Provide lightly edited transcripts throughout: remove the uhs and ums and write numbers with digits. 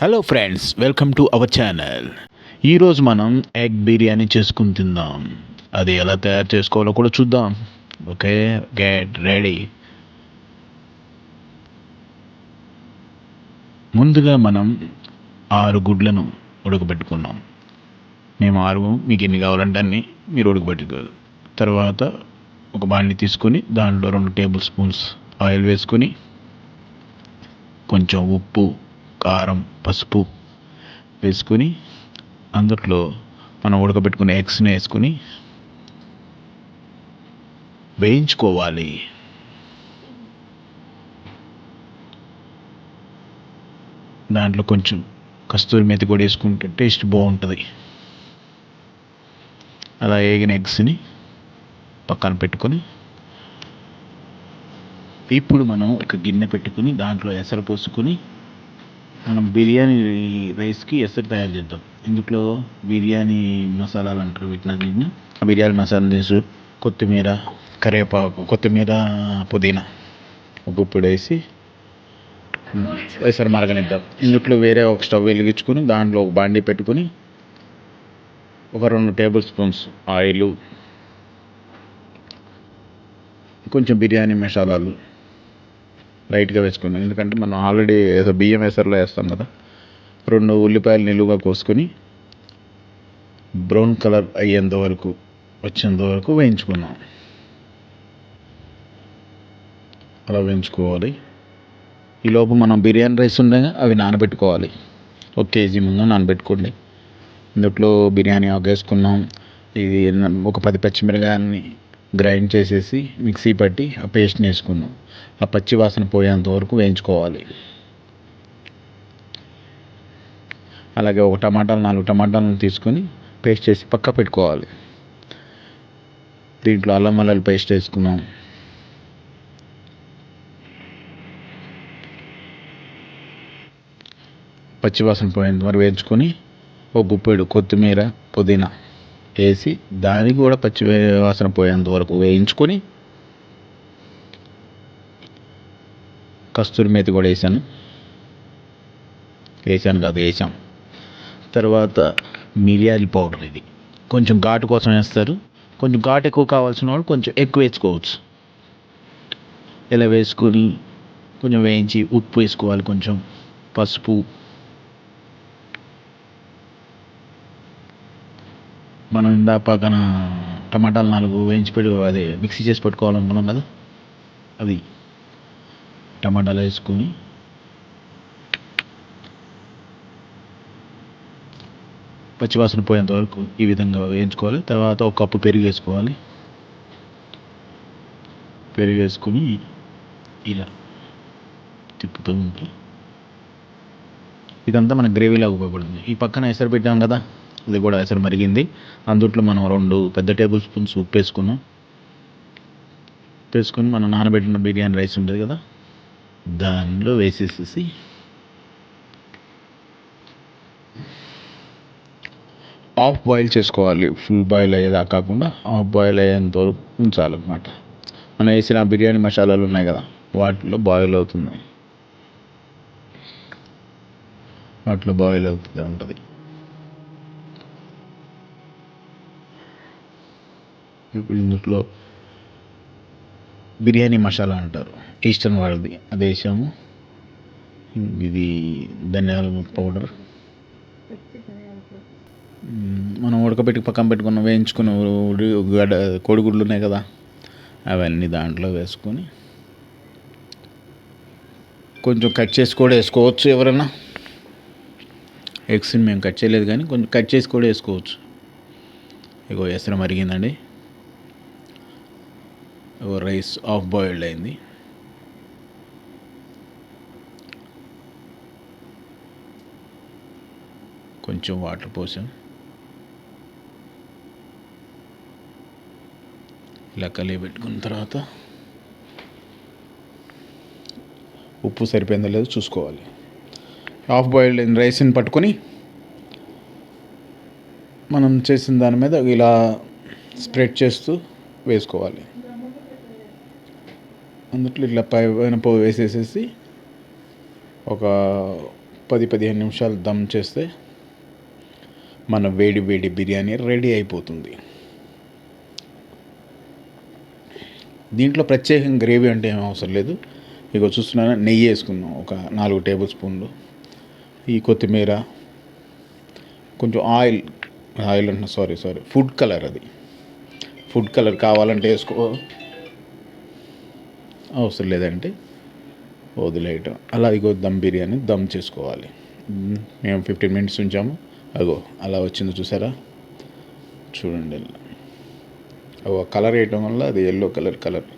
Hello friends, welcome to our channel. ఈరోజు మనం egg biryani చేసుకుని తిందాం. అది ఎలా తయారు చేసుకోవాలో కూడా చూద్దాం. Okay, get ready. ముందుగా మనం 6 గుడ్లను ఉడకబెట్టుకున్నాం. మేము 6, మీకు ఎన్ని కావాలంటే అన్ని మీరు ఉడకబెట్టుకోవాలి. తర్వాత ఒక బాండి తీసుకొని దాంట్లో 2 టేబుల్ స్పూన్స్ ఆయిల్ వేసుకొని కొంచెం ఉప్పు, కారం, పసుపు వేసుకొని అందులో మనం ఉడకబెట్టుకునే ఎగ్స్ని వేసుకొని వేయించుకోవాలి. దాంట్లో కొంచెం కస్తూరి మేతి కూడా వేసుకుంటే టేస్ట్ బాగుంటుంది. అలా వేగిన ఎగ్స్ని పక్కన పెట్టుకొని ఇప్పుడు మనం ఒక గిన్నె పెట్టుకుని దాంట్లో ఎసరు పోసుకొని మనం బిర్యానీ రైస్కి ఎసరు తయారు చేద్దాం. ఇందులో బిర్యానీ మసాలాలు అంటారు వీటిని. బిర్యానీ మసాలా దినుసు, కొత్తిమీర, కరివేపాకు, పుదీనా, ఉప్పు వేసి ఎసరు మరగనిద్దాం. ఇందులో వేరే ఒక స్టవ్ వెలిగించుకొని దాంట్లో ఒక బాండీ పెట్టుకొని ఒక 2 టేబుల్ స్పూన్స్ ఆయిల్, కొంచెం బిర్యానీ మసాలాలు లైట్గా వేసుకున్నాం. ఎందుకంటే మనం ఆల్రెడీ బియ్యం ఎసరులో వేస్తాం కదా. 2 ఉల్లిపాయలు నిలువుగా కోసుకొని బ్రౌన్ కలర్ వచ్చేంత వరకు వేయించుకున్నాం. అలా వేయించుకోవాలి. ఈలోపు మనం బిర్యానీ రైస్ ఉండగా అవి నానబెట్టుకోవాలి. 1 కేజీ ముందు నానబెట్టుకోండి. ఇందులో బిర్యానీ ఆకు వేసుకున్నాం. ఇది ఒక 10 పచ్చిమిరకాయలని గ్రైండ్ చేసేసి మిక్సీ పట్టి ఆ పేస్ట్ని వేసుకున్నాం. ఆ పచ్చి వాసన పోయేంత వరకు వేయించుకోవాలి. అలాగే 4 టమాటాలను తీసుకొని పేస్ట్ చేసి పక్క పెట్టుకోవాలి. దీంట్లో అల్లం వెల్లుల్లి పేస్ట్ వేసుకున్నాం. పచ్చి వాసన పోయేంత వరకు వేయించుకొని ఒక గుప్పెడు కొత్తిమీర, పుదీనా వేసి దానికి కూడా పచ్చి వాసన పోయేంత వరకు వేయించుకొని కస్తూరి మేతి కూడా వేసాం. తర్వాత మిరియాల పౌడర్, ఇది కొంచెం ఘాటు కోసం వేస్తారు. కొంచెం ఘాటు ఎక్కువ కావాల్సిన వాళ్ళు కొంచెం ఎక్కువ వేసుకోవచ్చు. ఇలా వేసుకొని కొంచెం వేయించి ఉప్పు వేసుకోవాలి, కొంచెం పసుపు, మనం పక్కన టమాటాలు 4 వేయించి అదే మిక్సీ చేసి పెట్టుకోవాలనుకున్నాం కదా, అవి టమాటాలు వేసుకొని పచ్చివాసన పోయేంత వరకు ఈ విధంగా వేయించుకోవాలి. తర్వాత 1 కప్పు పెరుగు వేసుకోవాలి. పెరుగు వేసుకొని ఇలా తిప్పుతూ ఉంటే ఇదంతా మన గ్రేవీలాగా ఉపయోగపడుతుంది. ఈ పక్కన ఎసరు పెట్టాం కదా, అది కూడా ఎసరు మరిగింది. అందులో మనం 2 పెద్ద టేబుల్ స్పూన్స్ ఉప్పు వేసుకొని మనం నానబెట్టిన బిర్యానీ రైస్ ఉంటుంది కదా, దానిలో వేసేసేసి హాఫ్ బాయిల్ చేసుకోవాలి. ఫుల్ బాయిల్ అయ్యేదా కాకుండా హాఫ్ బాయిల్ అయ్యేంత వరకు ఉంచాలన్నమాట. మనం వేసిన బిర్యానీ మసాలాలు ఉన్నాయి కదా, వాటిలో బాయిల్ అవుతుంది ఉంటుంది. ఇప్పుడు ఇందులో బిర్యానీ మసాలా అంటారు, ఈస్టర్న్ వాళ్ళది, అది వేసాము. ఇది ధనియాల పౌడర్, మనం ఉడకబెట్టి పక్కన పెట్టుకున్న వేయించుకున్న కోడిగుడ్లు ఉన్నాయి కదా, అవన్నీ దాంట్లో వేసుకొని కొంచెం కట్ చేసి కూడా వేసుకోవచ్చు. ఎవరైనా ఎగ్స్ని మేము కట్ చేయలేదు కానీ కొంచెం కట్ చేసి కూడా వేసుకోవచ్చు. ఇగో ఎసరు మరిగిందండి. రైస్ హాఫ్ బాయిల్డ్ అయింది. కొంచెం వాటర్ పోసాం. ఇలా కలిగి పెట్టుకున్న తర్వాత ఉప్పు సరిపోయిందో లేదో చూసుకోవాలి. హాఫ్ బాయిల్డ్ అయిన రైస్ని పట్టుకొని మనం చేసిన దాని మీద ఇలా స్ప్రెడ్ చేస్తూ వేసుకోవాలి. అందులో ఇట్లా పైన వేసేసేసి ఒక 10-15 నిమిషాలు దమ్ చేస్తే మన వేడి వేడి బిర్యానీ రెడీ అయిపోతుంది. దీంట్లో ప్రత్యేకంగా గ్రేవీ అంటే ఏం అవసరం లేదు. ఇగో చూస్తున్నారా, నెయ్యి వేసుకున్నాం ఒక 4 టేబుల్ స్పూన్లు. ఈ కొత్తిమీర, కొంచెం ఆయిల్ అంటే సారీ ఫుడ్ కలర్, అది ఫుడ్ కలర్ కావాలంటే వేసుకో, అవసరం లేదంటే వదిలేయటం. అలా ఇగో దమ్ బిర్యానీ దమ్ చేసుకోవాలి. మేము 15 మినిట్స్ ఉంచాము. అగో అలా వచ్చింది చూసారా, చూడండి. అగో కలర్ వేయటం వల్ల అది ఎల్లో కలర్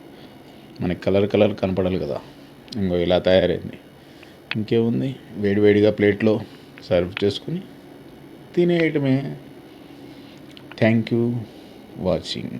మనకి కలర్ కనపడాలి కదా. ఇంకో ఇలా తయారైంది. ఇంకేముంది, వేడివేడిగా ప్లేట్లో సర్వ్ చేసుకుని తినేయటమే. Thank you watching.